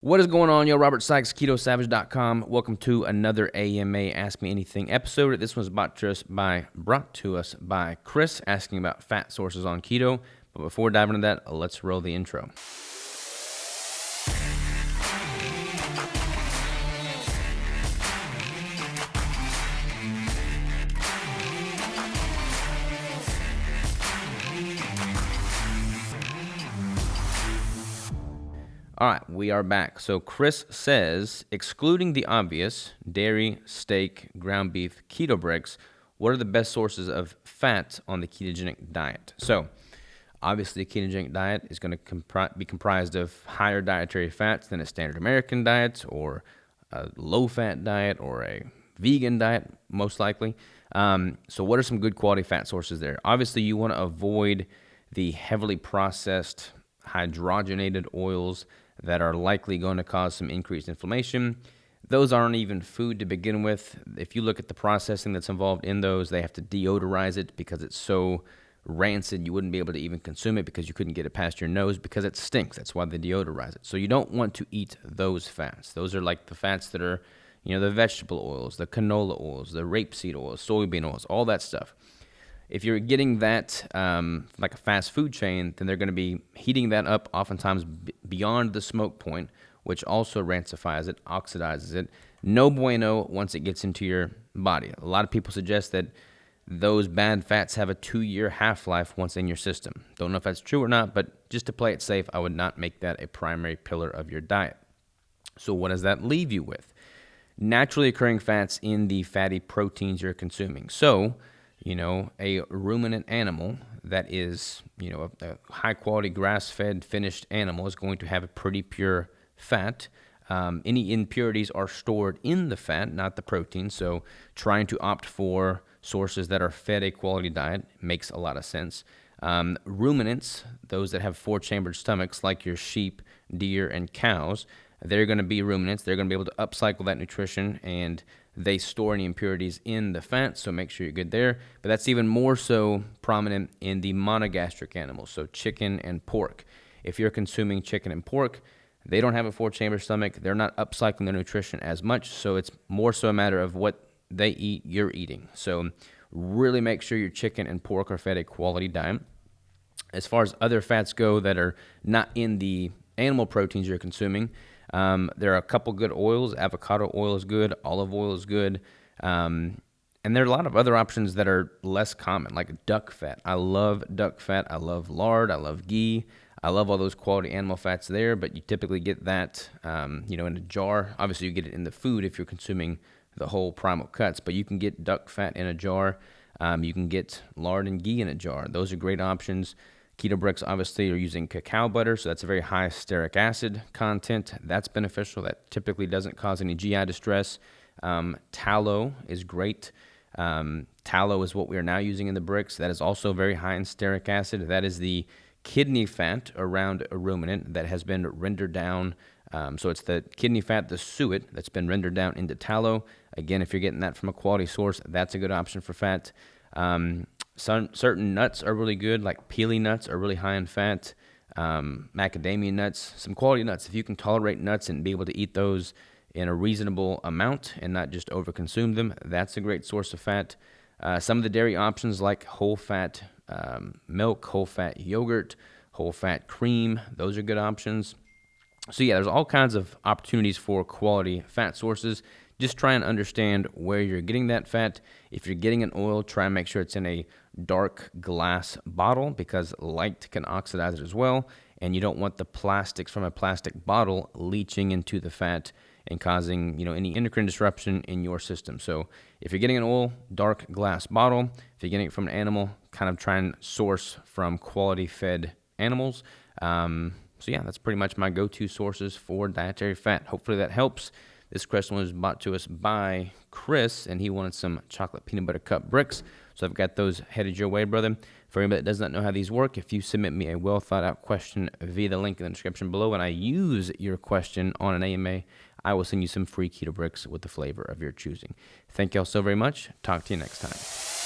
What is going on, yo? Robert Sykes, KetoSavage.com. Welcome to another AMA Ask Me Anything episode. This one's brought to us by Chris, asking about fat sources on keto. But before diving into that, let's roll the intro. All right, we are back. So Chris says, excluding the obvious, dairy, steak, ground beef, Keto Bricks, what are the best sources of fat on the ketogenic diet? So obviously a ketogenic diet is going to be comprised of higher dietary fats than a standard American diet or a low-fat diet or a vegan diet, most likely. So what are some good quality fat sources there? Obviously, you want to avoid the heavily processed, hydrogenated oils that are likely going to cause some increased inflammation. Those aren't even food to begin with. If you look at the processing that's involved in those, they have to deodorize it because it's so rancid you wouldn't be able to even consume it because you couldn't get it past your nose because it stinks. That's why they deodorize it. So you don't want to eat those fats. Those are like the fats that are, the vegetable oils, the canola oils, the rapeseed oils, soybean oils, all that stuff. If you're getting that like a fast food chain, then they're going to be heating that up oftentimes beyond the smoke point, which also rancifies it, oxidizes it. No bueno once it gets into your body. A lot of people suggest that those bad fats have a 2-year half-life once in your system. Don't know if that's true or not, but just to play it safe, I would not make that a primary pillar of your diet. So what does that leave you with? Naturally occurring fats in the fatty proteins you're consuming. So a ruminant animal that is, a high-quality grass-fed finished animal is going to have a pretty pure fat. Any impurities are stored in the fat, not the protein. So trying to opt for sources that are fed a quality diet makes a lot of sense. Ruminants, those that have 4-chambered stomachs like your sheep, deer, and cows, they're going to be ruminants. They're going to be able to upcycle that nutrition, and they store any impurities in the fat, so make sure you're good there. But that's even more so prominent in the monogastric animals, so chicken and pork. If you're consuming chicken and pork, they don't have a 4-chamber stomach. They're not upcycling their nutrition as much, so it's more so a matter of what they eat, you're eating. So really make sure your chicken and pork are fed a quality diet. As far as other fats go that are not in the animal proteins you're consuming, there are a couple good oils. Avocado oil is good. Olive oil is good. And there are a lot of other options that are less common, like duck fat. I love duck fat. I love lard. I love ghee. I love all those quality animal fats there, but you typically get that, in a jar. Obviously, you get it in the food if you're consuming the whole primal cuts, but you can get duck fat in a jar. You can get lard and ghee in a jar. Those are great options. Keto Bricks obviously are using cacao butter, so that's a very high stearic acid content. That's beneficial. That typically doesn't cause any GI distress. Tallow is great. Tallow is what we are now using in the bricks. That is also very high in stearic acid. That is the kidney fat around a ruminant that has been rendered down. So it's the kidney fat, the suet, that's been rendered down into tallow. Again, if you're getting that from a quality source, that's a good option for fat. Certain nuts are really good, like peely nuts are really high in fat. Macadamia nuts, some quality nuts. If you can tolerate nuts and be able to eat those in a reasonable amount and not just overconsume them, that's a great source of fat. Some of the dairy options like whole fat milk, whole fat yogurt, whole fat cream, those are good options. So yeah, there's all kinds of opportunities for quality fat sources. Just try and understand where you're getting that fat. If you're getting an oil, try and make sure it's in a dark glass bottle because light can oxidize it as well. And you don't want the plastics from a plastic bottle leaching into the fat and causing, any endocrine disruption in your system. So if you're getting an oil, dark glass bottle. If you're getting it from an animal, kind of try and source from quality fed animals. So yeah, that's pretty much my go-to sources for dietary fat. Hopefully that helps. This question was brought to us by Chris, and he wanted some chocolate peanut butter cup bricks. So I've got those headed your way, brother. For anybody that does not know how these work, if you submit me a well-thought-out question via the link in the description below, and I use your question on an AMA, I will send you some free Keto Bricks with the flavor of your choosing. Thank y'all so very much. Talk to you next time.